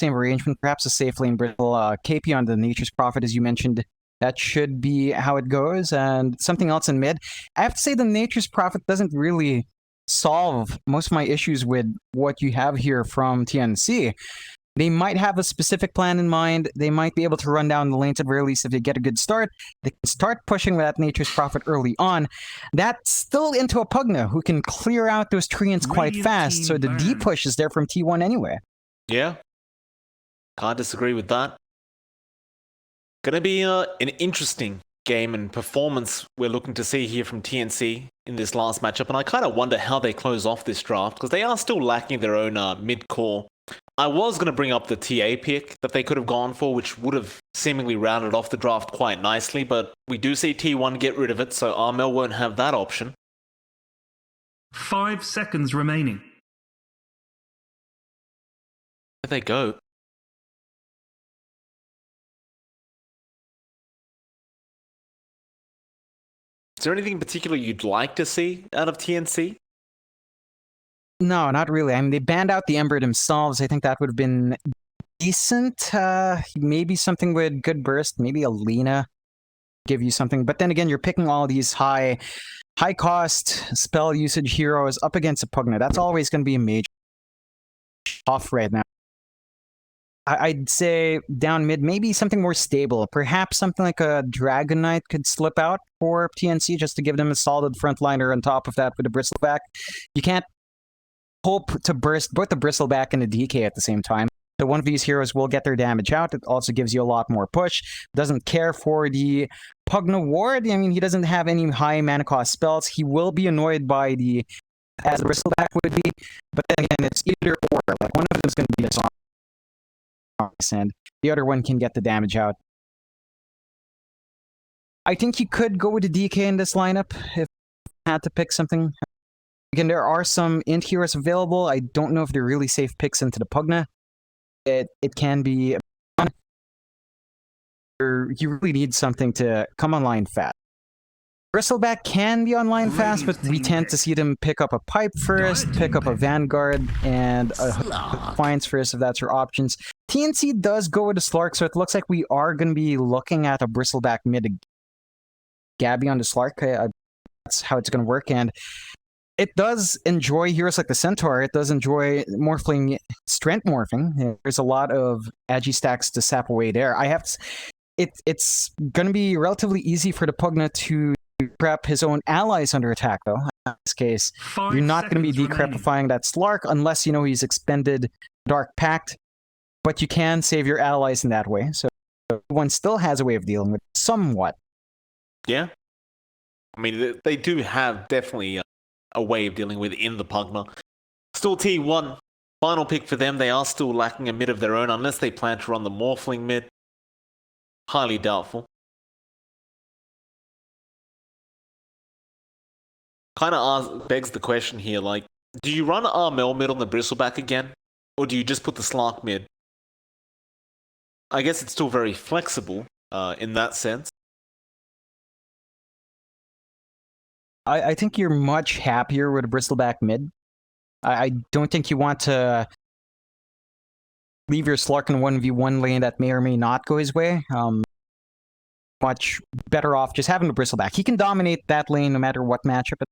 same arrangement, perhaps a safe lane brittle KP on the Nature's Prophet, as you mentioned. That should be how it goes. And something else in mid. I have to say the Nature's Prophet doesn't really solve most of my issues with what you have here from TNC. They might have a specific plan in mind. They might be able to run down the lanes at very least if they get a good start. They can start pushing with that Nature's Prophet early on. That's still into a Pugna who can clear out those treants quite fast. So the D push is there from T1 anyway. Yeah. Can't disagree with that. Gonna be an interesting game and performance we're looking to see here from TNC in this last matchup. And I kind of wonder how they close off this draft because they are still lacking their own mid-core. I was going to bring up the TA pick that they could have gone for, which would have seemingly rounded off the draft quite nicely, but we do see T1 get rid of it, so Armel won't have that option. 5 seconds remaining. There they go. Is there anything in particular you'd like to see out of TNC? No, not really. I mean, they banned out the Ember themselves. I think that would have been decent. Maybe something with good burst. Maybe a Lina give you something. But then again, you're picking all these high cost spell usage heroes up against a Pugna. That's always going to be a major off right now. I'd say down mid, maybe something more stable. Perhaps something like a Dragon Knight could slip out for TNC just to give them a solid frontliner on top of that with a Bristleback. You can't hope to burst both the Bristleback and the DK at the same time. So one of these heroes will get their damage out. It also gives you a lot more push. Doesn't care for the Pugna Ward. I mean, he doesn't have any high mana cost spells. He will be annoyed by the as the Bristleback would be. But then again, it's either or. Like one of them is going to be a song, and the other one can get the damage out. I think you could go with the DK in this lineup if you had to pick something. Again, there are some int heroes available. I don't know if they're really safe picks into the Pugna. It can be... You really need something to come online fast. Bristleback can be online fast, but we tend to see them pick up a Pipe first, pick up a Vanguard, and a Defiance first, if that's your options. TNC does go with a Slark, so it looks like we are going to be looking at a Bristleback mid Gabby on the Slark. That's how it's going to work, and it does enjoy heroes like the Centaur. It does enjoy morphling, strength morphing. There's a lot of agi stacks to sap away there. It's going to be relatively easy for the Pugna to prep his own allies under attack, though. In this case, you're not going to be decrepifying that Slark unless you know he's expended Dark Pact, but you can save your allies in that way. So one still has a way of dealing with it, somewhat. Yeah. I mean, they do have definitely a way of dealing with in the Pugna. Still T1. Final pick for them. They are still lacking a mid of their own unless they plan to run the Morphling mid. Highly doubtful. Kind of begs the question here, like, do you run Armel mid on the Bristleback again? Or do you just put the Slark mid? I guess it's still very flexible in that sense. I think you're much happier with a Bristleback mid. I don't think you want to leave your Slark in 1v1 lane that may or may not go his way. Much better off just having a Bristleback. He can dominate that lane no matter what matchup.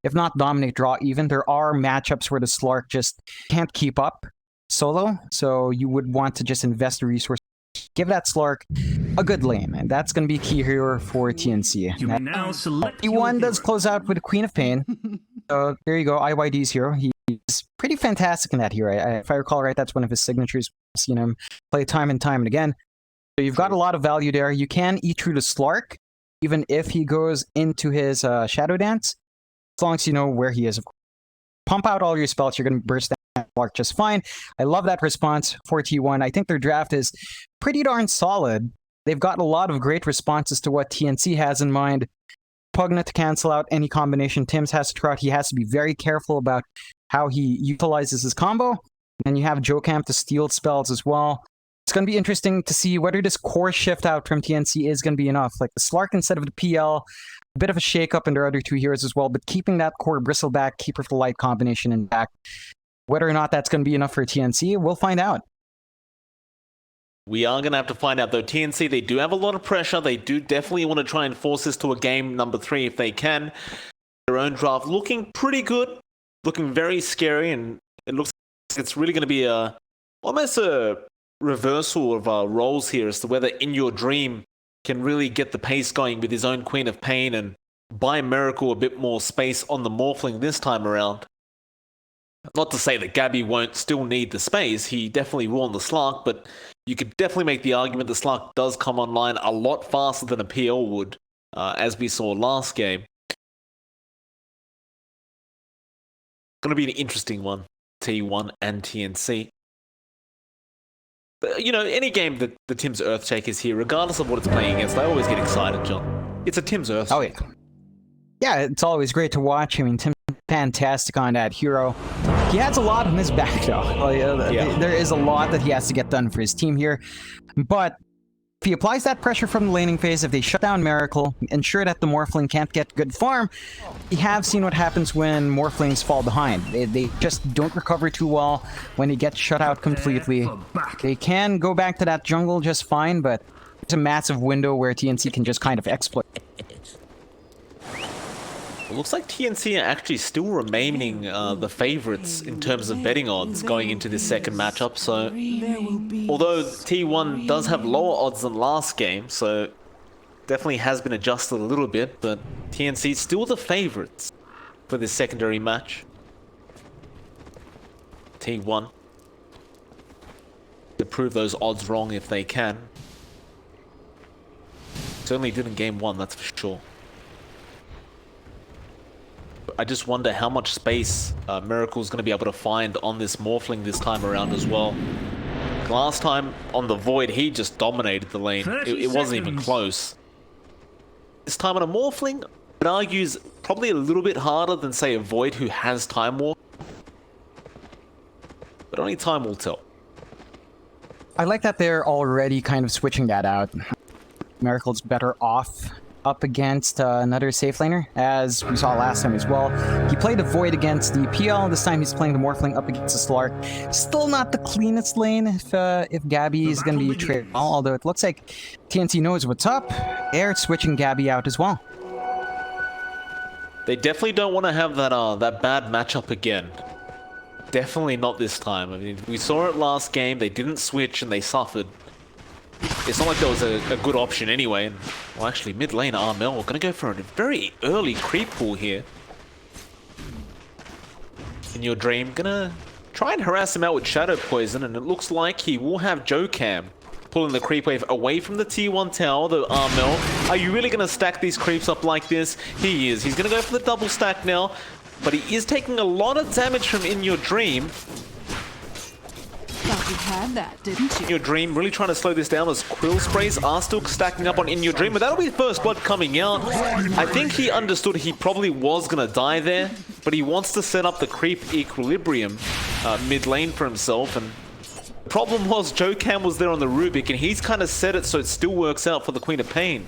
If not dominate, draw even. There are matchups where the Slark just can't keep up solo, so you would want to just invest the resource. Give that Slark a good lane, and that's going to be key here for TNC. You now select T1 does close out with a Queen of Pain. So there you go, IYD's hero. He's pretty fantastic in that hero. If I recall right, that's one of his signatures. I've seen him play time and time and again. So you've got a lot of value there. You can eat through the Slark, even if he goes into his Shadow Dance, as long as you know where he is. Pump out all your spells, you're going to burst that Slark just fine. I love that response for T1. I think their draft is pretty darn solid. They've got a lot of great responses to what TNC has in mind. Pugna to cancel out any combination Tim's has to try out. He has to be very careful about how he utilizes his combo. And you have Jokam to steal spells as well. It's going to be interesting to see whether this core shift out from TNC is going to be enough. Like the Slark instead of the PL, a bit of a shake-up in their other two heroes as well, but keeping that core Bristleback, Keeper of the Light combination intact. Whether or not that's going to be enough for TNC, we'll find out. We are going to have to find out, though. TNC, they do have a lot of pressure. They do definitely want to try and force this to a game number 3 if they can. Their own draft looking pretty good, looking very scary, and it looks like it's really going to be almost a reversal of roles here as to whether In Your Dream can really get the pace going with his own Queen of Pain and buy Miracle a bit more space on the Morphling this time around. Not to say that Gabby won't still need the space, he definitely will on the Slark, but you could definitely make the argument the Slark does come online a lot faster than a PL would, as we saw last game. Going to be an interesting one, T1 and TNC. But, you know, any game that the Tim's Earthshake is here, regardless of what it's playing against, I always get excited, John. It's a Tim's Earthshake. Oh, yeah. Yeah, it's always great to watch. I mean, Tim's fantastic on that hero. He has a lot in his back, though. There is a lot that he has to get done for his team here. But if he applies that pressure from the laning phase, if they shut down Miracle, ensure that the Morphling can't get good farm, we have seen what happens when Morphlings fall behind. They just don't recover too well when they get shut out completely. They can go back to that jungle just fine, but it's a massive window where TNC can just kind of exploit. It looks like TNC are actually still remaining the favorites in terms of betting odds going into this second matchup. So, although T1 does have lower odds than last game, so definitely has been adjusted a little bit, but TNC is still the favorites for this secondary match. T1 to prove those odds wrong if they can. Certainly did in game 1, that's for sure. I just wonder how much space Miracle's going to be able to find on this Morphling this time around as well. Last time on the Void, he just dominated the lane. It wasn't even close. This time on a Morphling, it argues probably a little bit harder than, say, a Void who has Time Warp. But only time will tell. I like that they're already kind of switching that out. Miracle's better off up against another safe laner, as we saw last time as well. He played a Void against the PL. This time he's playing the Morphling up against the Slark. Still not the cleanest lane if Gabby is going to be traded, although it looks like TNC knows what's up. They're switching Gabby out as well. They definitely don't want to have that bad matchup again. Definitely not this time. I mean, we saw it last game. They didn't switch and they suffered. It's not like there was a good option anyway. And, well, actually, mid lane Armel going to go for a very early creep pull here. In Your Dream, going to try and harass him out with Shadow Poison, and it looks like he will have Jokam pulling the creep wave away from the T1 tower, the Armel. Are you really going to stack these creeps up like this? He is. He's going to go for the double stack now, but he is taking a lot of damage from In Your Dream. Thought you had that, didn't you? In Your Dream, really trying to slow this down as Quill Sprays are still stacking up on In Your Dream, but that'll be first blood coming out. I think he understood he probably was going to die there, but he wants to set up the creep equilibrium mid lane for himself, and the problem was Jokam was there on the Rubik, and he's kind of set it so it still works out for the Queen of Pain.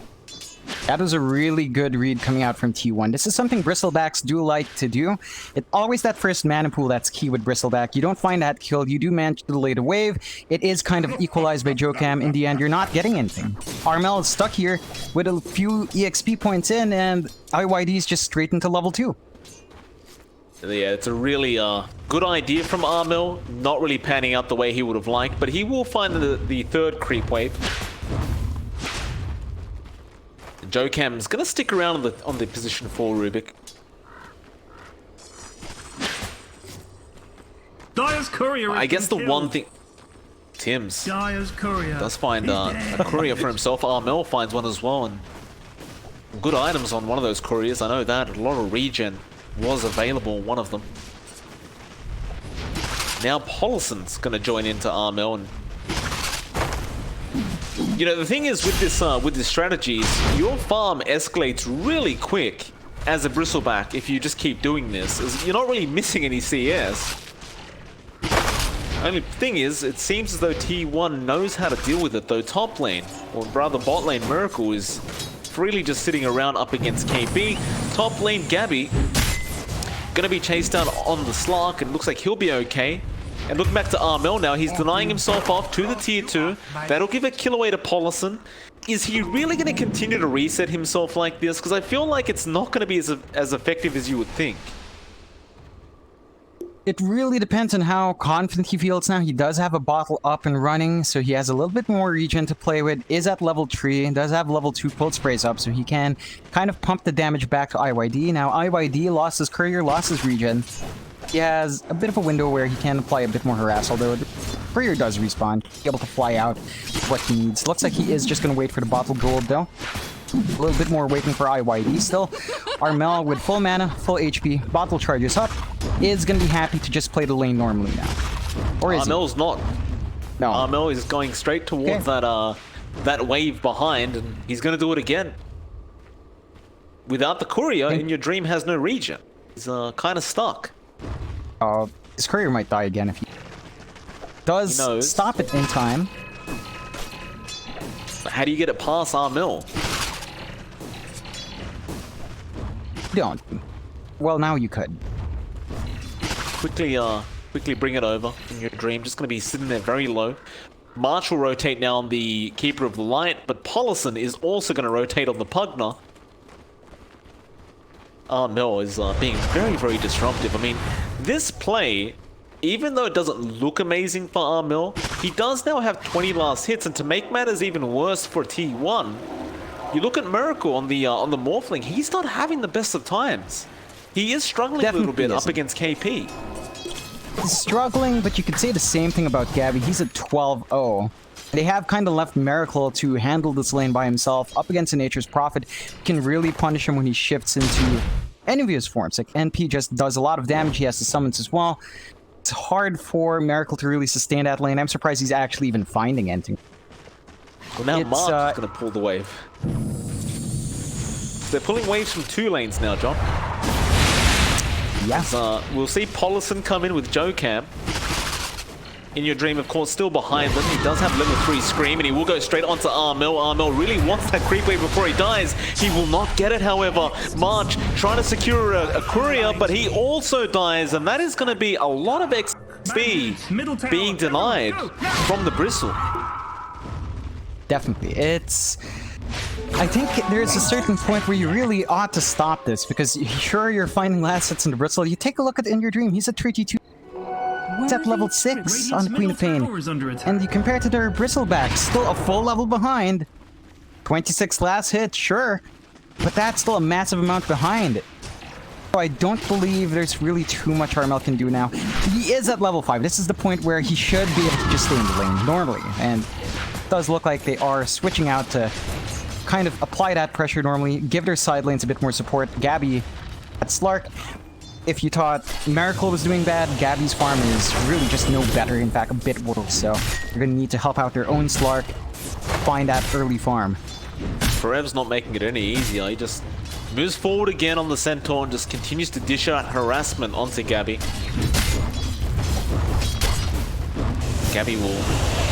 That was a really good read coming out from T1. This is something Bristlebacks do like to do. It's always that first mana pool that's key with Bristleback. You don't find that kill, you do manage to delay the wave. It is kind of equalized by Jokam. In the end, you're not getting anything. Armel is stuck here with a few EXP points in, and IYD is just straight into level 2. Yeah, it's a really good idea from Armel. Not really panning out the way he would have liked, but he will find the third creep wave. Jokam's gonna stick around on the position 4 Rubik. Dyer's courier. I guess the one thing, Tim's Dyer's courier does find a courier for himself. Armel finds one as well, and good items on one of those couriers. I know that a lot of regen was available. One of them. Now Polison's gonna join into Armel, and you know, the thing is with this strategy is your farm escalates really quick as a Bristleback if you just keep doing this. You're not really missing any CS. Only thing is, it seems as though T1 knows how to deal with it, though top lane, or rather bot lane Miracle, is freely just sitting around up against KB. Top lane Gabby gonna be chased down on the Slark, and looks like he'll be okay. And looking back to Armel now, he's denying himself off to the tier 2. That'll give a kill away to Polison. Is he really going to continue to reset himself like this? Because I feel like it's not going to be as effective as you would think. It really depends on how confident he feels now. He does have a bottle up and running, so he has a little bit more regen to play with. Is at level 3, does have level 2 cold sprays up, so he can kind of pump the damage back to IYD. Now, IYD lost his courier, lost his regen. He has a bit of a window where he can apply a bit more harass, although the courier does respawn, able to fly out what he needs. Looks like he is just going to wait for the bottle gold, though. A little bit more waiting for IYD still. Armel with full mana, full HP, bottle charges up, is going to be happy to just play the lane normally now. Or is Armel's not. No. Armel is going straight towards that wave behind, and he's going to do it again. Without the courier, In Your Dream has no regen. He's kind of stuck. His courier might die again if he does stop it in time. How do you get it past Armel? Don't. Well, now you could. Quickly bring it over In Your Dream. Just going to be sitting there very low. March will rotate now on the Keeper of the Light, but Polison is also going to rotate on the Pugner. Armel is being very, very disruptive. I mean, this play, even though it doesn't look amazing for Armel, he does now have 20 last hits, and to make matters even worse for T1, you look at Miracle on the Morphling, he's not having the best of times. He is struggling a little bit up against KP. He's struggling, but you could say the same thing about Gabby. He's at 12-0. They have kind of left Miracle to handle this lane by himself. Up against a Nature's Prophet, can really punish him when he shifts into any of his forms. Like, NP just does a lot of damage. He has the summons as well. It's hard for Miracle to really sustain that lane. I'm surprised he's actually even finding anything. Well, now Mark is going to pull the wave. They're pulling waves from 2 lanes now, John. Yes. We'll see Polison come in with Jocam. In Your Dream, of course, still behind them. He does have level 3 Scream, and he will go straight onto Armel. Armel really wants that creep wave before he dies. He will not get it, however. March trying to secure a courier, but he also dies, and that is going to be a lot of XP being denied from the Bristle. Definitely. I think there's a certain point where you really ought to stop this, because sure, you're finding last hits in the Bristle. You take a look at In Your Dream, he's at 32. He's at level 6 on Queen of Pain. And you compare it to their Bristleback, still a full level behind. 26 last hit, sure, but that's still a massive amount behind. So I don't believe there's really too much Armel can do now. He is at level 5. This is the point where he should be able to just stay in the lane normally. And it does look like they are switching out to kind of apply that pressure normally, give their side lanes a bit more support. Gabby at Slark, if you thought Miracle was doing bad, Gabby's farm is really just no better, in fact a bit worse, so they're going to need to help out their own Slark, find that early farm. Ferev's not making it any easier. He just moves forward again on the Centaur and just continues to dish out harassment onto Gabby. Gabby will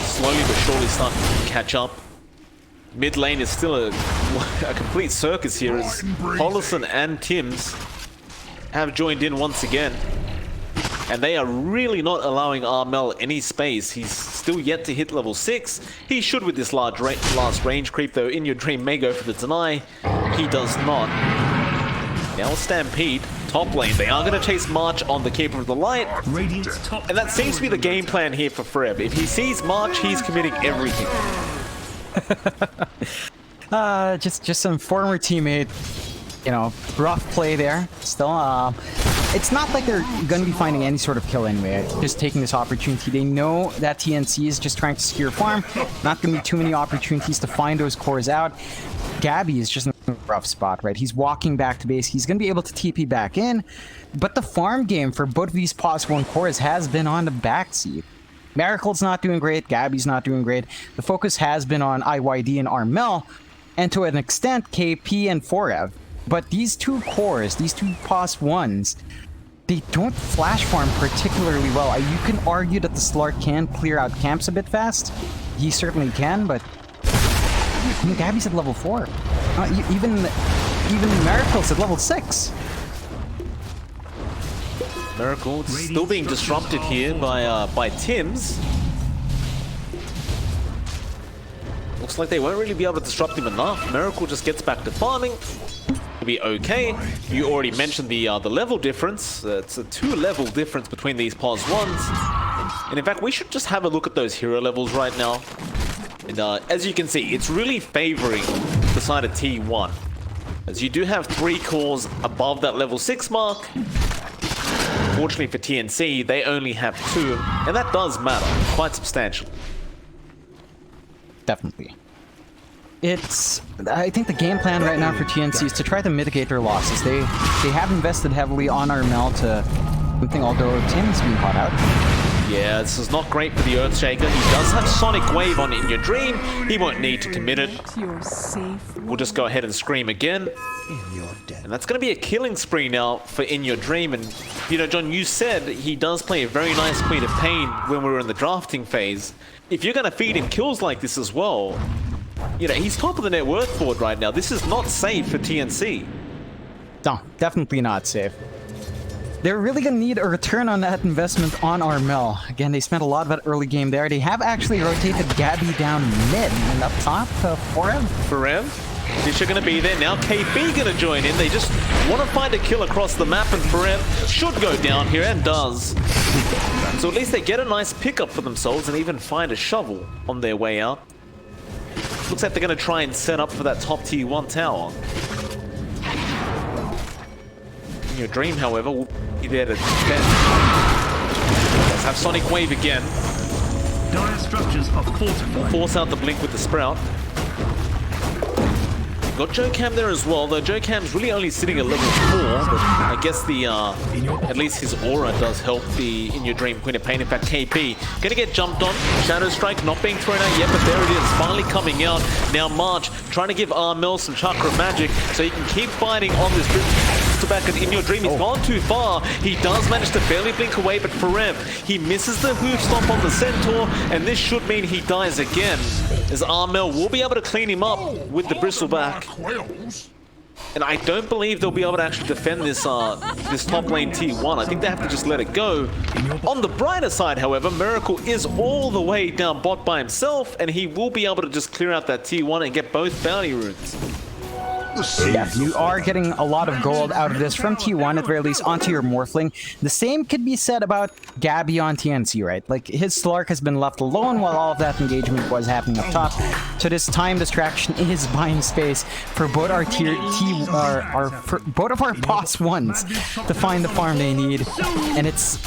slowly but surely start to catch up. Mid lane is still a complete circus here as Polison and Tims have joined in once again. And they are really not allowing Armel any space. He's still yet to hit level 6. He should with this last range creep, though. In Your Dream may go for the deny. He does not. Now Stampede, top lane. They are going to chase March on the Keeper of the Light. And that seems to be the game plan here for Frev. If he sees March, he's committing everything. Just some former teammate, you know, rough play there. Still, it's not like they're going to be finding any sort of kill anyway. Just taking this opportunity. They know that TNC is just trying to secure farm. Not going to be too many opportunities to find those cores out. Gabby is just in a rough spot, right? He's walking back to base. He's going to be able to TP back in. But the farm game for both of these possible cores has been on the backseat. Miracle's not doing great. Gabby's not doing great. The focus has been on IYD and Armel, and to an extent, KP and Forev. But these two cores, these two POS 1s, they don't flash farm particularly well. You can argue that the Slark can clear out camps a bit fast. He certainly can, but I mean, Gabby's at level 4. Even Miracle's at level 6. Miracle still being disrupted here by Tim's. Looks like they won't really be able to disrupt him enough. Miracle just gets back to farming. It'll be okay. You already mentioned the level difference. It's a 2-level difference between these pos 1s. And in fact, we should just have a look at those hero levels right now. And as you can see, it's really favoring the side of T1. As you do have 3 cores above that level 6 mark. Fortunately for TNC, they only have 2. And that does matter quite substantially. Definitely. I think the game plan right now for TNC is to try to mitigate their losses. They have invested heavily on Armel to something, although Tim's been caught out. Yeah, this is not great for the Earthshaker. He does have Sonic Wave on In Your Dream. He won't need to commit it. We'll just go ahead and scream again. And that's going to be a killing spree now for In Your Dream. And, you know, John, you said he does play a very nice Queen of Pain when we were in the drafting phase. If you're going to feed him kills like this as well, you know, he's top of the net worth board right now. This is not safe for TNC. No, definitely not safe. They're really going to need a return on that investment on Armel. Again, they spent a lot of that early game there. They have actually rotated Gabby down mid and up top for him. Disha going to be there. Now KB going to join in. They just want to find a kill across the map, and Forev should go down here, and does. So at least they get a nice pickup for themselves and even find a shovel on their way out. Looks like they're going to try and set up for that top T1 tower. In Your Dream, however, will be there to defend. Let's have Sonic Wave again. Dire structures are fortified. Force out the blink with the Sprout. Got Joe Cam there as well, though Joe Cam's really only sitting at level 4, but I guess at least his aura does help the In Your Dream Queen of Pain. In fact, KP gonna get jumped on. Shadow Strike not being thrown out yet, but there it is, finally coming out. Now March trying to give Armel some chakra magic so he can keep fighting on this back at In Your Dream. He's gone too far. He does manage to barely blink away, but Forev, he misses the hoof stomp on the Centaur, and this should mean he dies again, as Armel will be able to clean him up with the Bristleback. And I don't believe they'll be able to actually defend this this top lane T1. I think they have to just let it go. On the brighter side, however, Miracle is all the way down bot by himself, and he will be able to just clear out that T1 and get both bounty runes. Yeah, you are getting a lot of gold out of this from T1, at the very least, onto your Morphling. The same could be said about Gabby on TNC, right? Like, his Slark has been left alone while all of that engagement was happening up top. So this time distraction is buying space for both our both of our boss ones to find the farm they need. And it's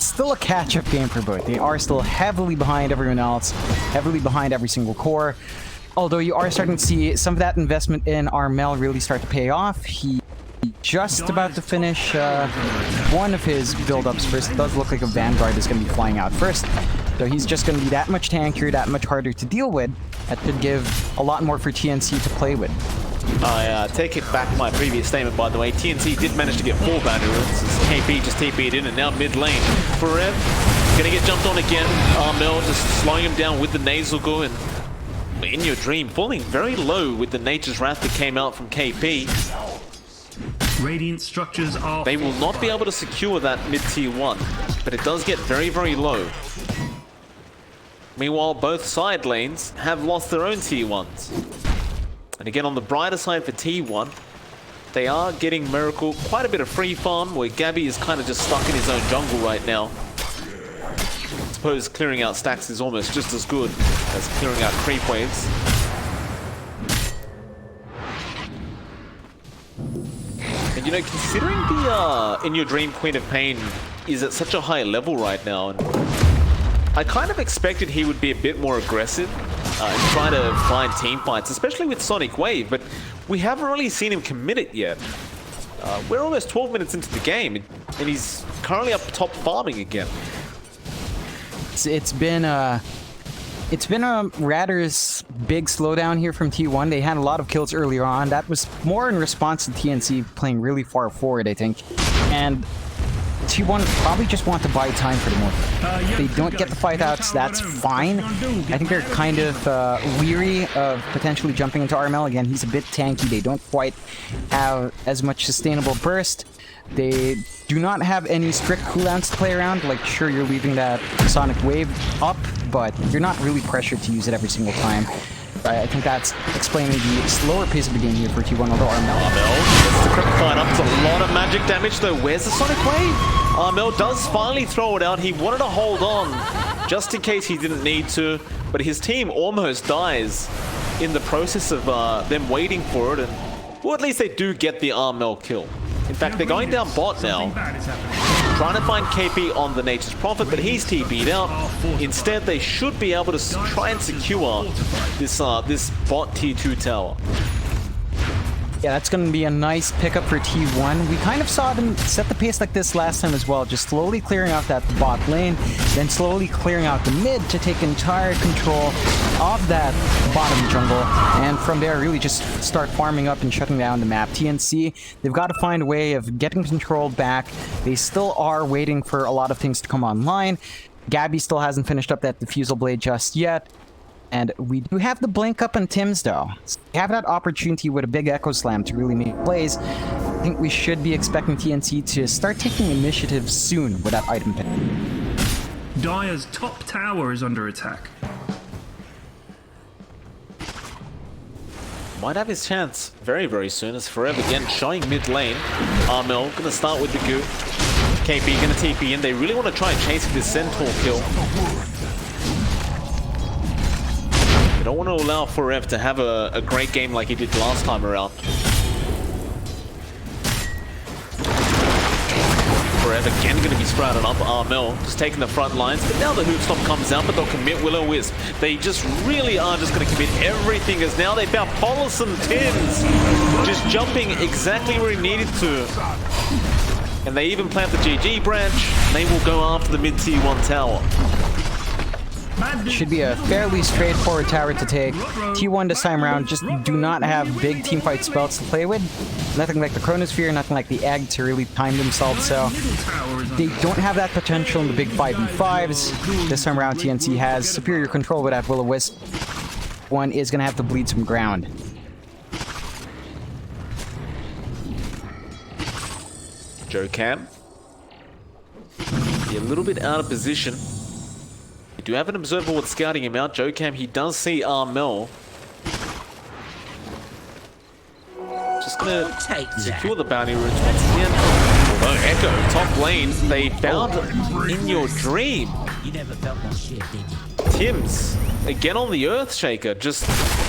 still a catch-up game for both. They are still heavily behind everyone else, heavily behind every single core. Although you are starting to see some of that investment in Armel really start to pay off. He just about to finish one of his build-ups first. It does look like a Vanguard is going to be flying out first. So he's just going to be that much tankier, that much harder to deal with. That could give a lot more for TNC to play with. I take it back my previous statement, by the way. TNC did manage to get 4 bounty runes as KP just TP'd in, and now mid lane. Forev gonna get jumped on again. Armel just slowing him down with the nasal go, and In Your Dream falling very low with the Nature's Wrath that came out from KP. Radiant structures are... They will not be able to secure that mid tier 1, but it does get very, very low. Meanwhile, both side lanes have lost their own tier 1s. And again, on the brighter side for T1, they are getting Miracle quite a bit of free farm, where Gabby is kind of just stuck in his own jungle right now. I suppose clearing out stacks is almost just as good as clearing out creep waves. And you know, considering the In Your Dream Queen of Pain is at such a high level right now, and I kind of expected he would be a bit more aggressive and try to find team fights, especially with Sonic Wave, but we haven't really seen him commit it yet. We're almost 12 minutes into the game, and he's currently up top farming again. It's been a rather big slowdown here from T1. They had a lot of kills earlier on. That was more in response to TNC playing really far forward, I think. And T1 probably just want to buy time for the more. If they don't get the fight outs, that's fine. I think they're kind of weary of potentially jumping into Armel again. He's a bit tanky. They don't quite have as much sustainable burst. They do not have any strict cooldowns to play around. Like, sure, you're leaving that Sonic Wave up, but you're not really pressured to use it every single time. I think that's explaining the slower pace of the game here for T1, although Armel gets the Kryptonite up. It's a lot of magic damage, though. Where's the Sonic Wave? Armel does finally throw it out. He wanted to hold on, just in case he didn't need to, but his team almost dies in the process of them waiting for it, and well, at least they do get the Armel kill. In fact, they're going down bot now, trying to find KP on the Nature's Prophet, but he's TP'd out. Instead, they should be able to try and secure this bot T2 tower. Yeah, that's going to be a nice pickup for T1. We kind of saw them set the pace like this last time as well, just slowly clearing out that bot lane, then slowly clearing out the mid to take entire control of that bottom jungle, and from there really just start farming up and shutting down the map. TNC, they've got to find a way of getting control back. They still are waiting for a lot of things to come online. Gabby still hasn't finished up that Diffusal Blade just yet. And we do have the blink up on Tim's though. So we have that opportunity with a big Echo Slam to really make plays. I think we should be expecting TNC to start taking initiative soon with that item pick. Dire's top tower is under attack. Might have his chance very, very soon as Forever again showing mid lane. Armel gonna start with the goo. KP gonna TP in. They really want to try and chase this Centaur kill. They don't want to allow Forever to have a great game like he did last time around. Forever again going to be sprouted up. Armel just taking the front lines, but now the Hoopstop comes out, but they'll commit Will-O-Wisp. They just really are just going to commit everything, as now they found Paulus and Tims just jumping exactly where he needed to. And they even plant the GG branch. They will go after the mid tier 1 tower. Should be a fairly straightforward tower to take. T1 this time around just do not have big teamfight spells to play with. Nothing like the Chronosphere, nothing like the Egg to really time themselves, so they don't have that potential in the big 5v5s. This time around TNC has superior control with that Will-O-Wisp. One is going to have to bleed some ground. Joe Cam. Be a little bit out of position. Do have an observer what's scouting him out. Joe Cam, he does see Armel. Just gonna secure the bounty routes once again. Although Echo, top lane, they found in your dream. You never felt that shit, did you? Tims, again on the Earthshaker, just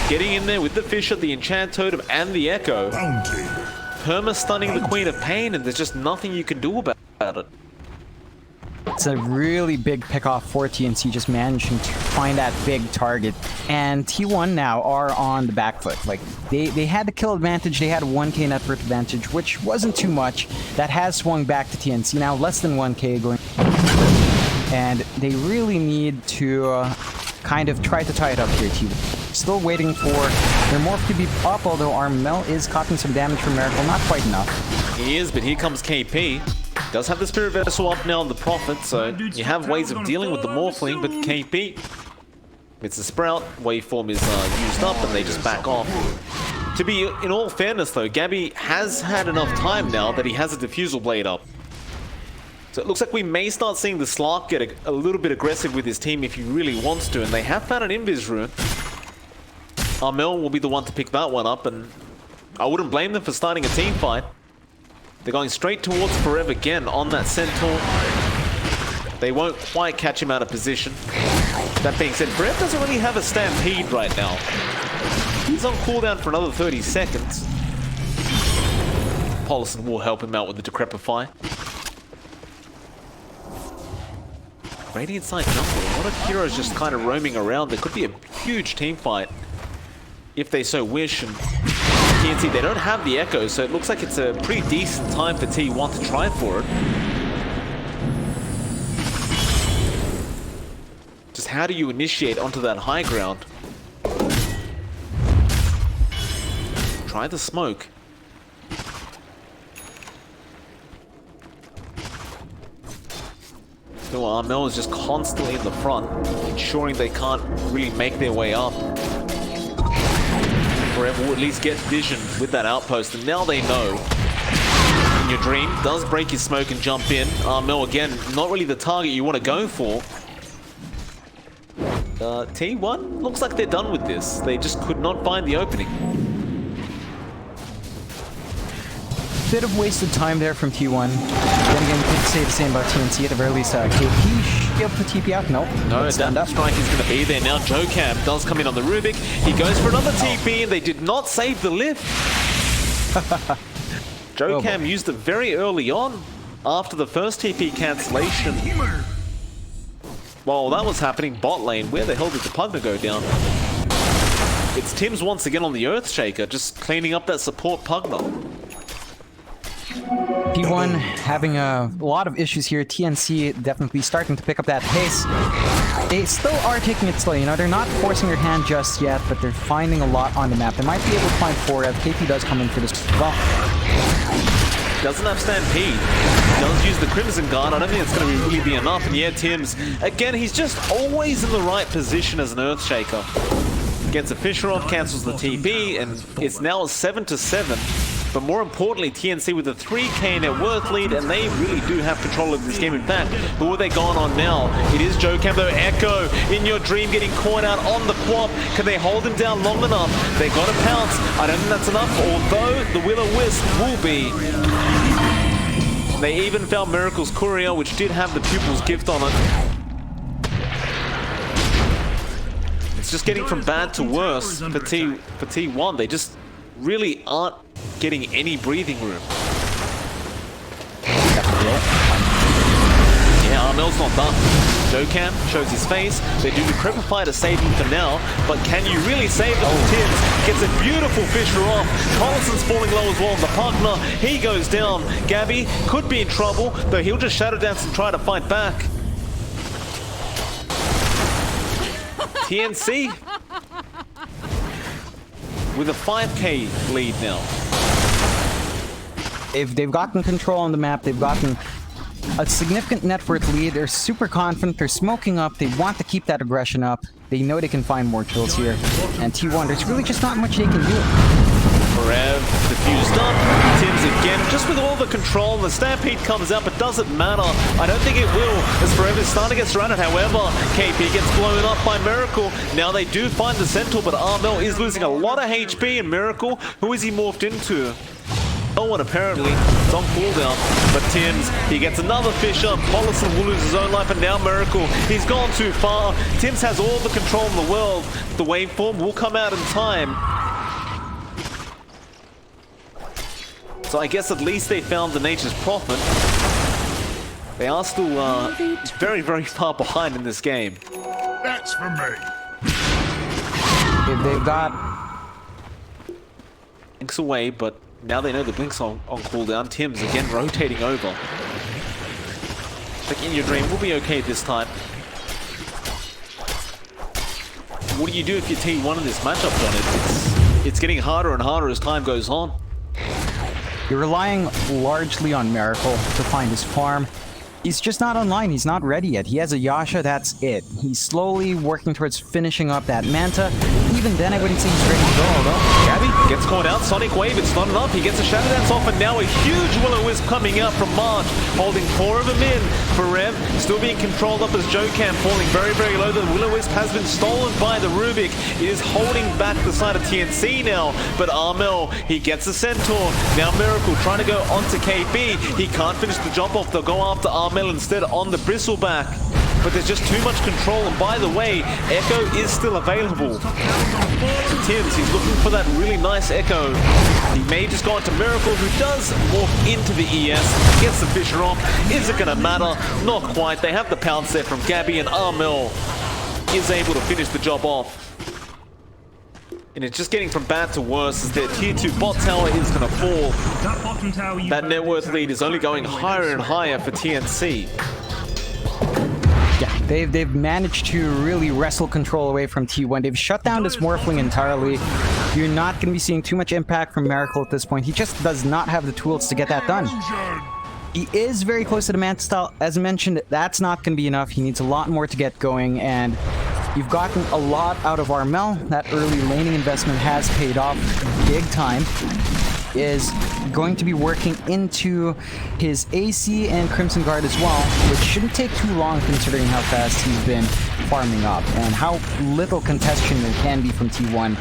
getting in there with the Fisher, the Enchant Totem, and the Echo. Perma-stunning the Queen of Pain, and there's just nothing you can do about it. It's a really big pickoff for TNC, just managing to find that big target. And T1 now are on the back foot. Like, they had the kill advantage, they had a 1k net worth advantage, which wasn't too much. That has swung back to TNC, now less than 1k going. And they really need to kind of try to tie it up here, T1. Still waiting for their morph to be up, although Armel is caught some damage from Miracle, not quite enough. He is, but here comes KP. Does have the Spirit Vessel up now on the Prophet, so you have ways of dealing with the Morphling, but KP, it's a Sprout, waveform is used up, and they just back off. To be in all fairness though, Gabby has had enough time now that he has a Diffusal Blade up. So it looks like we may start seeing the Slark get a little bit aggressive with his team if he really wants to, and they have found an Invis Rune. Armel will be the one to pick that one up, and I wouldn't blame them for starting a team fight. They're going straight towards Forever again on that Centaur. They won't quite catch him out of position. That being said, Forever doesn't really have a Stampede right now. He's on cooldown for another 30 seconds. Paulison will help him out with the Decrepify. Radiant side jungle. A lot of heroes just kind of roaming around. There could be a huge team fight if they so wish. And TNC, they don't have the Echo, so it looks like it's a pretty decent time for T1 to try for it. Just how do you initiate onto that high ground? Try the smoke. So Armel is just constantly in the front, ensuring they can't really make their way up. Forever will at least get vision with that outpost, and now they know In Your Dream does break his smoke and jump in. Armel, again, not really the target you want to go for. T1 looks like they're done with this. They just could not find the opening. Bit of wasted time there from T1. Then again, could say the same about TNC at the very least. KP should be able to TP out. Nope. No, that strike is going to be there now. Jocam does come in on the Rubik. He goes for another TP, and they did not save the lift. Jocam used it very early on after the first TP cancellation. While that was happening, bot lane, where the hell did the Pugna go down? It's Tim's once again on the Earthshaker, just cleaning up that support Pugna. T1 having a lot of issues here. TNC definitely starting to pick up that pace. They still are taking it slow, you know, they're not forcing their hand just yet, but they're finding a lot on the map. They might be able to find 4F. KP does come in for this as well. Doesn't have Stampede. Does use the Crimson Guard. I don't think it's going to really be enough. And yeah, Tim's, again, he's just always in the right position as an Earthshaker. Gets a Fisher off, cancels the TP, and it's now a 7-7. But more importantly, TNC with a 3k net worth lead, and they really do have control of this game. In fact, who are they going on now? It is Jocam, though. Echo, In Your Dream, getting caught out on the quap. Can they hold him down long enough? They got to pounce. I don't think that's enough, although the Will-O-Wisp will be. They even found Miracle's Courier, which did have the Pupil's Gift on it. It's just getting from bad to worse for T1. They just really aren't getting any breathing room. Yeah, Armel's not done. Jocam shows his face. They do the Crepify to save him for now, but can you really save them? Tims gets a beautiful Fisher off. Collison's falling low as well on the Pugna. He goes down. Gabby could be in trouble, though he'll just Shadow Dance and try to fight back. TNC with a 5k lead now. They've gotten control on the map, they've gotten a significant net worth lead, they're super confident, they're smoking up, they want to keep that aggression up, they know they can find more kills here, and T1, there's really just not much they can do. Rev diffused up, Tim's again, just with all the control, the Stampede comes out, but doesn't matter. I don't think it will, as Forever is starting to get surrounded. However, KP gets blown up by Miracle. Now they do find the Centaur, but Armel is losing a lot of HP, and Miracle, who is he morphed into? No one apparently. It's on cooldown. But Tim's, he gets another fish up. Collison will lose his own life, and now Miracle. He's gone too far. Tim's has all the control in the world. The waveform will come out in time. So I guess at least they found the Nature's Prophet. They are still very, very far behind in this game. That's for me. They've got Blinks away, but now they know the Blink's on cooldown. Tim's again rotating over. Like In Your Dream, will be okay this time. What do you do if you're T1 in this matchup, John? It's getting harder and harder as time goes on. You're relying largely on Miracle to find his farm. He's just not online, he's not ready yet. He has a Yasha, that's it. He's slowly working towards finishing up that Manta. Even then, I wouldn't say he's ready to go, although. Gabby gets caught out, Sonic Wave, it's not enough. He gets a Shadow Dance off, and now a huge Will-O-Wisp coming out from March, holding 4 of them in. Forev still being controlled up as Jocam falling very, very low. The Will-O-Wisp has been stolen by the Rubik. It is holding back the side of TNC now, but Armel, he gets a Centaur. Now Miracle trying to go onto KP. He can't finish the jump off. They'll go after Armel instead on the Bristleback. But there's just too much control, and by the way, Echo is still available. So Tims, he's looking for that really nice Echo. He may just go into Miracle, who does morph into the ES, gets the Fisher off. Is it gonna matter? Not quite. They have the pounce there from Gabby, and Armel is able to finish the job off. And it's just getting from bad to worse as their tier 2 bot tower is gonna fall. That net worth lead is only going higher and higher for TNC. Yeah, they've managed to really wrestle control away from T1. They've shut down this Morphling entirely. You're not going to be seeing too much impact from Miracle at this point. He just does not have the tools to get that done. He is very close to the Manta style. As mentioned, that's not going to be enough. He needs a lot more to get going, and you've gotten a lot out of Armel. That early laning investment has paid off big time. is going to be working into his AC and Crimson Guard as well, which shouldn't take too long considering how fast he's been farming up and how little contestation there can be from T1.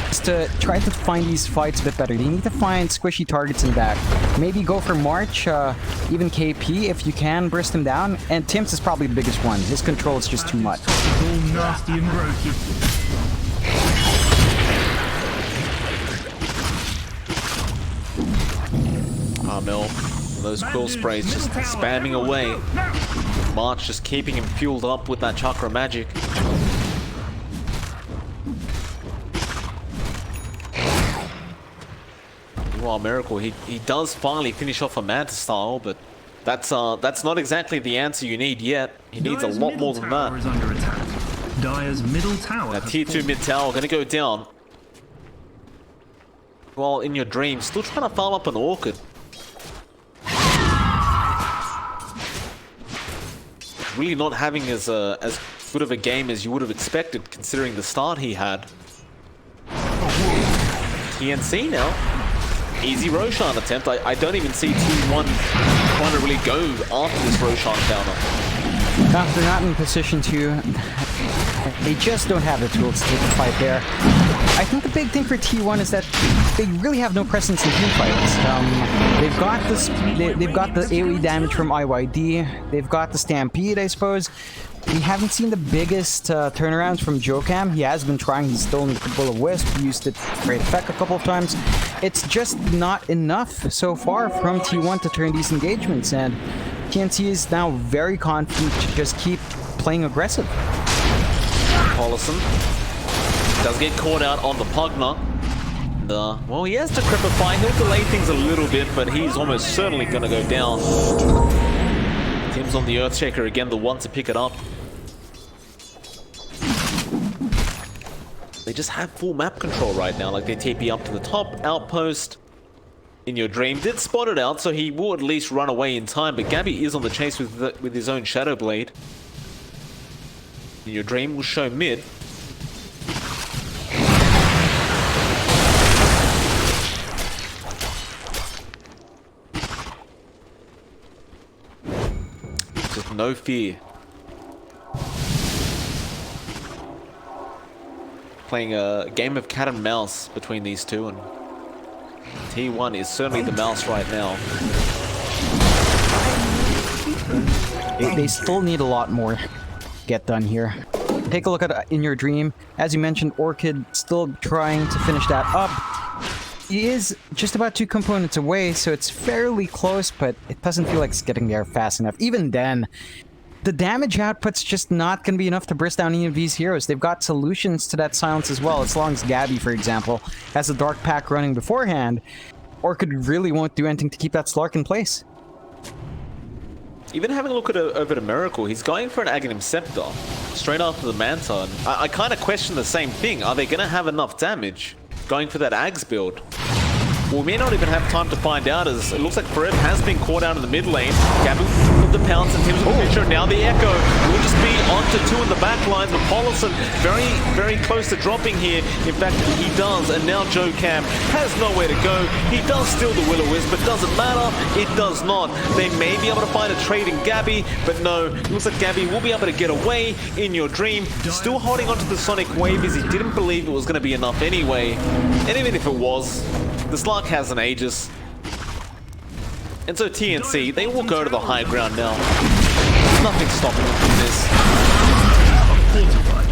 Just to try to find these fights a bit better. They need to find squishy targets in back. Maybe go for March, even KP if you can, burst him down. And Tim's is probably the biggest one. His control is just too much. All nasty and brokey. Carmel, those quill sprays just spamming away. March just keeping him fueled up with that chakra magic. Meanwhile, Miracle, he does finally finish off a Manta style, but that's not exactly the answer you need yet. He needs a lot more than that. Is under attack. Dire's middle tower. That tier 2 mid tower gonna go down. While in your dream, still trying to farm up an Orchid. Really not having as good of a game as you would have expected, considering the start he had. TNC now. Easy Roshan attempt. I don't even see T1 trying to really go after this Roshan counter. No, they're not in position to. They just don't have the tools to take the fight there. I think the big thing for T1 is that they really have no presence in team fights. They've got this. They've got the AoE damage from IYD. They've got the Stampede, I suppose. We haven't seen the biggest turnarounds from Jokam. He has been trying. He's stolen the Bull of Wisp. He used it to great effect a couple of times. It's just not enough so far from T1 to turn these engagements, and TNC is now very confident to just keep playing aggressive. Paulison does get caught out on the Pugna. Well, he has to Cripify. He'll delay things a little bit, but he's almost certainly going to go down. Tim's on the Earthshaker again, the one to pick it up. They just have full map control right now. Like, they TP up to the top outpost. In your dream did spot it out, so he will at least run away in time. But Gabby is on the chase with his own Shadow Blade. In your dream will show mid. Just no fear. Playing a game of cat and mouse between these two, and T1 is certainly the mouse right now. They still need a lot more to get done here. Take a look at In Your Dream. As you mentioned, Orchid still trying to finish that up. He is just about 2 components away, so it's fairly close, but it doesn't feel like it's getting there fast enough. Even then, the damage output's just not going to be enough to burst down any of these heroes. They've got solutions to that silence as well, as long as Gabby, for example, has a Dark Pack running beforehand. Orchid really won't do anything to keep that Slark in place. Even having a look at over to Miracle, he's going for an Aghanim Scepter straight after the Manta. And I kind of question the same thing. Are they going to have enough damage going for that Ags build? Well, we may not even have time to find out, as it looks like Fred has been caught out in the mid lane. Gabby with the pounce and Tim's with the picture. Now the Echo will just be onto 2 in the back lines, but Paulison very, very close to dropping here. In fact, he does, and now Joe Cam has nowhere to go. He does steal the Will-O-Wisp, but doesn't matter. It does not. They may be able to find a trade in Gabby, but no. It looks like Gabby will be able to get away. In Your Dream, still holding onto the Sonic Wave, as he didn't believe it was going to be enough anyway. And even if it was, the Slark has an Aegis. And so TNC, they will go to the high ground now. There's nothing stopping them from this.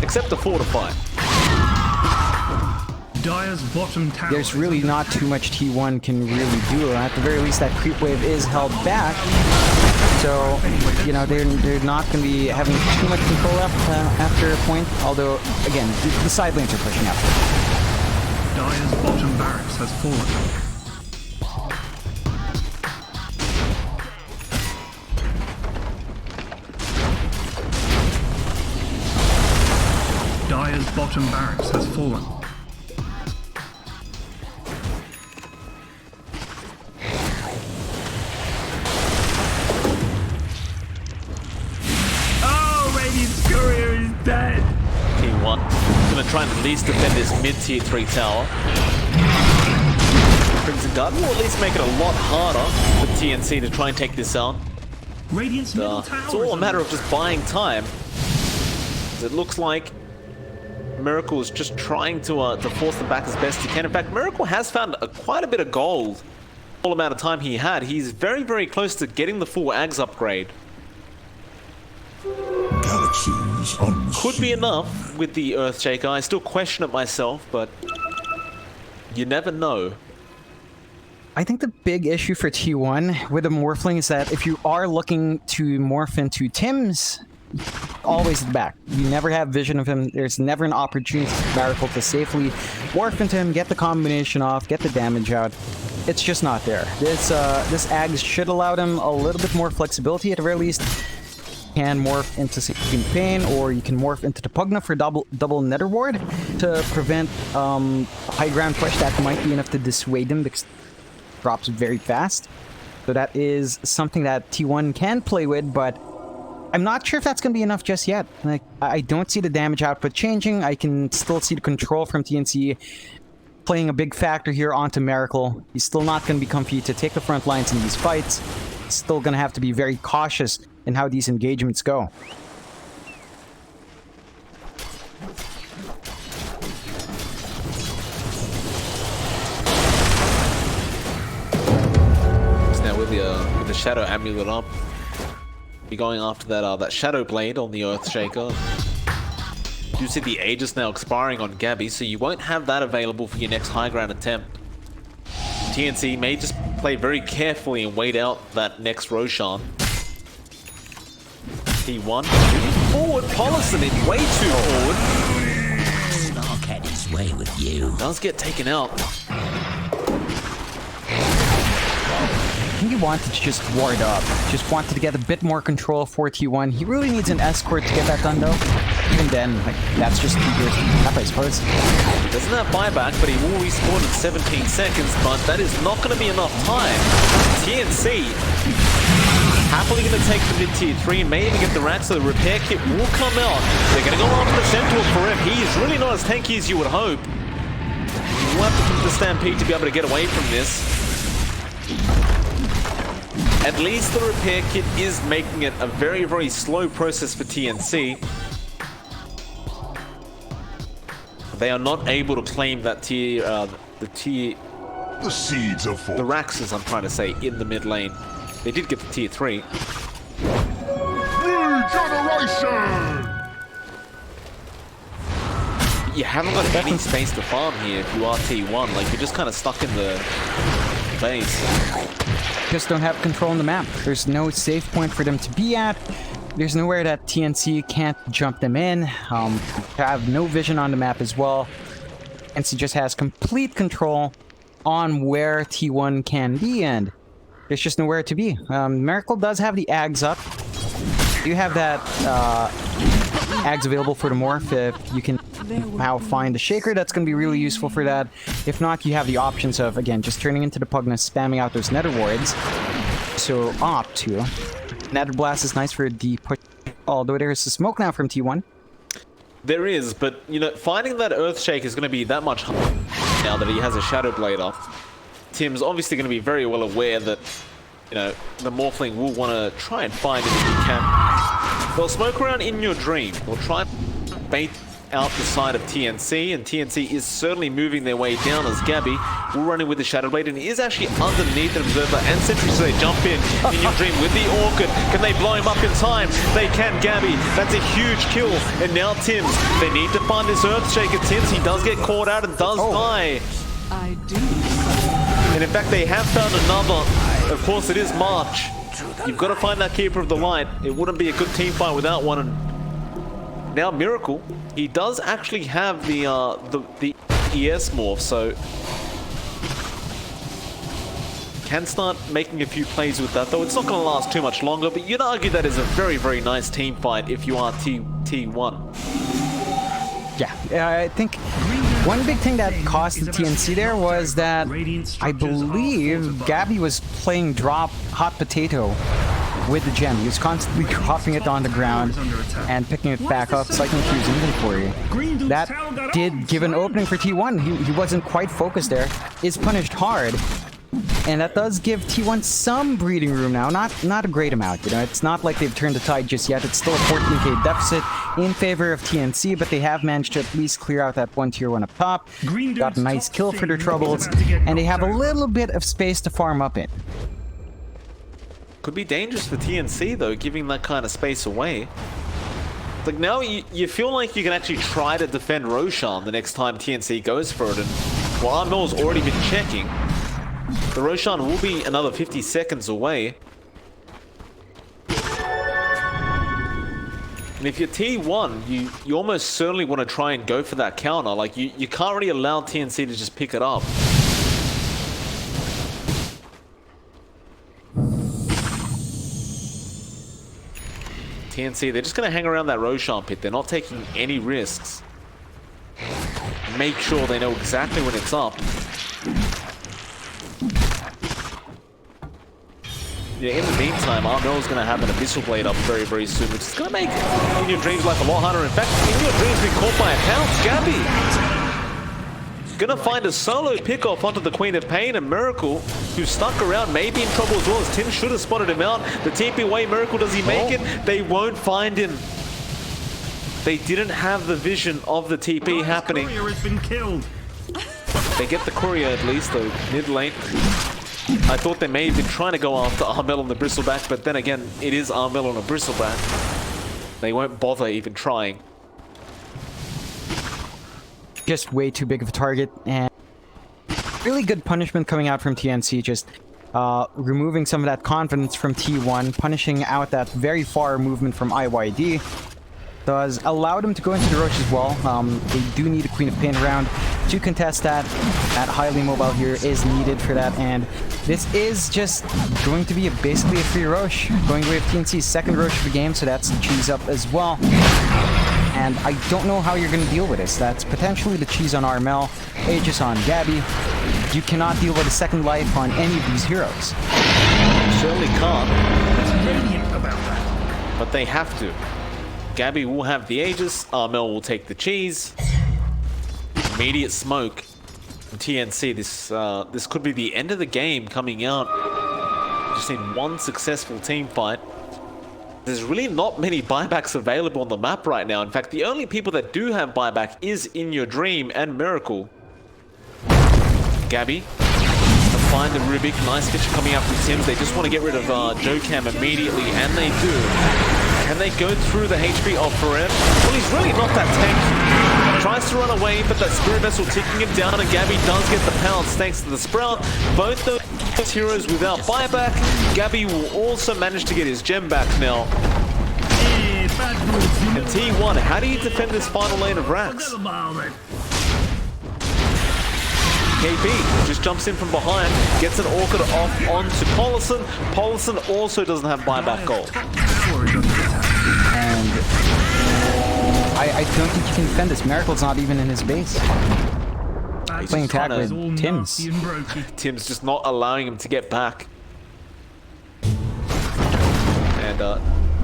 Except the fortify. Dire's bottom tower. There's really not too much T1 can really do. At the very least, that creep wave is held back. So, you know, they're not going to be having too much control left after a point. Although, again, the side lanes are pushing up. Dire's bottom barracks has fallen. Dire's bottom barracks has fallen. Oh, Radiant's courier is dead. T1 gonna try and at least defend this mid-tier 3 tower. Crimson Guard will at least make it a lot harder for TNC to try and take this out. Radiant's middle tower It's all a matter of just buying time. It looks like Miracle is just trying to force them back as best he can. In fact, Miracle has found quite a bit of gold. All amount of time he had. He's very, very close to getting the full Ags upgrade. Galaxies Could be enough with the Earthshaker. I still question it myself, but you never know. I think the big issue for T1 with the Morphling is that if you are looking to morph into Tim's, always at the back. You never have vision of him. There's never an opportunity for Miracle to safely morph into him, get the combination off, get the damage out. It's just not there. This Ags should allow them a little bit more flexibility at the very least. You can morph into Supreme Pain, or you can morph into the Pugna for double Nether Ward to prevent high ground push. That might be enough to dissuade them because it drops very fast. So that is something that T1 can play with, but I'm not sure if that's going to be enough just yet. Like, I don't see the damage output changing. I can still see the control from TNC playing a big factor here onto Miracle. He's still not going to be comfy to take the front lines in these fights. He's still going to have to be very cautious in how these engagements go. So now with the Shadow Amulet up, be going after that Shadow Blade on the Earthshaker. You see the Aegis now expiring on Gabby, so you won't have that available for your next high ground attempt. TNC may just play very carefully and wait out that next Roshan. T1 moving forward, Paulison in way too forward. Snark had his way with you. Does get taken out. I think he wanted to just ward up. Just wanted to get a bit more control for T1. He really needs an escort to get that done though. Even then, like, that's just 2 years up, I suppose. He doesn't have buyback, but he will respawn in 17 seconds, but that is not going to be enough time. TNC happily going to take the mid-tier 3 and may even get the rack, so the repair kit will come out. They're going to go after the Centaur for him. He is really not as tanky as you would hope. You will have to keep the Stampede to be able to get away from this. At least the repair kit is making it a very, very slow process for TNC. They are not able to claim that the seeds of the Raxes, I'm trying to say, in the mid lane. They did get the tier 3. Regeneration! You haven't got any space to farm here if you are T1. Like, you're just kind of stuck in the base. Just don't have control on the map. There's no safe point for them to be at. There's nowhere that TNC can't jump them in. Have no vision on the map as well. TNC just has complete control on where T1 can be, and there's just nowhere to be. Miracle does have the Ags up. You have that Ags available for the morph. If you can somehow find the Shaker, that's going to be really useful for that. If not, you have the options of, again, just turning into the Pugna, spamming out those Nether Wards. So opt to. Nether Blast is nice for the push, although there's a smoke now from T1. There is, but, you know, finding that Earthshake is going to be that much harder now that he has a Shadow Blade up. Tim's obviously going to be very well aware that, you know, the Morphling will want to try and find it if he can. They'll smoke around in your dream. They'll try and bait out the side of TNC, and TNC is certainly moving their way down as Gabby will run in with the Shadow Blade, and he is actually underneath an Observer and Sentry, so they jump in your dream with the Orchid. Can they blow him up in time? They can, Gabby. That's a huge kill, and now Tims. They need to find this Earthshaker. Tims, he does get caught out and does die. I do. And in fact, they have found another. Of course, it is March. You've got to find that Keeper of the Light. It wouldn't be a good team fight without one. And now Miracle, he does actually have the ES morph, so can start making a few plays with that. Though it's not going to last too much longer. But you'd argue that is a very, very nice team fight if you are T1. Yeah, I think one big thing that cost the TNC there was that I believe Gabby was playing drop hot potato with the gem. He was constantly dropping it on the ground and picking it back up, cycling through his inventory. That did give an opening for T1. He wasn't quite focused there. Is punished hard. And that does give T1 some breathing room now. Not a great amount, you know. It's not like they've turned the tide just yet. It's still a 14k deficit in favor of TNC, but they have managed to at least clear out that one tier 1 up top. Got a nice kill for their troubles, and they have a little bit of space to farm up in. Could be dangerous for TNC though, giving that kind of space away. Like now you feel like you can actually try to defend Roshan the next time TNC goes for it, and while Armel's already been checking, the Roshan will be another 50 seconds away. And if you're T1, you almost certainly want to try and go for that counter. Like you can't really allow TNC to just pick it up. TNC, they're just going to hang around that Roshan pit. They're not taking any risks. Make sure they know exactly when it's up. Yeah, in the meantime, Armel's going to have an Abyssal Blade up very, very soon, which is going to make In Your Dreams life a lot harder. In fact, In Your Dreams being caught by a pounce. Gabby going to find a solo pick-off onto the Queen of Pain, and Miracle, who's stuck around, may be in trouble as well, as Tim should have spotted him out. The TP away, Miracle, does he make it? They won't find him. They didn't have the vision of the TP happening. Courier has been killed. They get the courier at least, though, mid lane. I thought they may have been trying to go after Armel on the Bristleback, but then again, it is Armel on a Bristleback. They won't bother even trying. Just way too big of a target, and really good punishment coming out from TNC, just removing some of that confidence from T1, punishing out that very far movement from IYD. Does allow them to go into the Roche as well. They do need a Queen of Pain around to contest that. That highly mobile here is needed for that, and this is just going to be basically a free Roche. Going away with TNC's second Roche of the game, so that's the cheese up as well. And I don't know how you're going to deal with this. That's potentially the cheese on Armel, Aegis on Gabby. You cannot deal with a second life on any of these heroes. Certainly can't. That's radiant about that. But they have to. Gabby will have the Aegis, Armel will take the cheese. Immediate smoke from TNC. This could be the end of the game coming out. Just in one successful team fight. There's really not many buybacks available on the map right now. In fact, the only people that do have buyback is In Your Dream and Miracle. Gabby to find the Rubik. Nice picture coming up from Tims. They just want to get rid of Jokam immediately, and they do. Can they go through the HP of Farid? Well, he's really not that tanky. Tries to run away, but that Spirit Vessel ticking him down, and Gabby does get the pounce thanks to the Sprout. Both those heroes without buyback. Gabby will also manage to get his gem back now. And T1, how do you defend this final lane of racks? KB just jumps in from behind, gets an Orchid off onto Polison. Polison also doesn't have buyback gold. And I don't think you can defend this. Miracle's not even in his base. Playing tag with Tims. Tim's just not allowing him to get back. And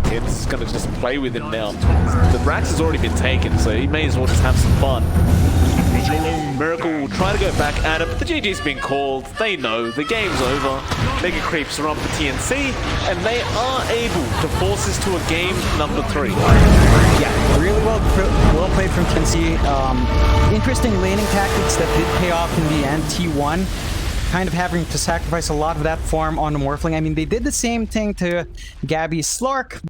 Tims is going to just play with him now. The Rax has already been taken, so he may as well just have some fun. Miracle will try to go back at it, but the GG's been called. They know the game's over. Mega Creeps are on for TNC, and they are able to force this to a game number 3. Yeah, really well played from TNC. Interesting laning tactics that did pay off in the end. T1 kind of having to sacrifice a lot of that farm on the Morphling. I mean, they did the same thing to Gabby Slark,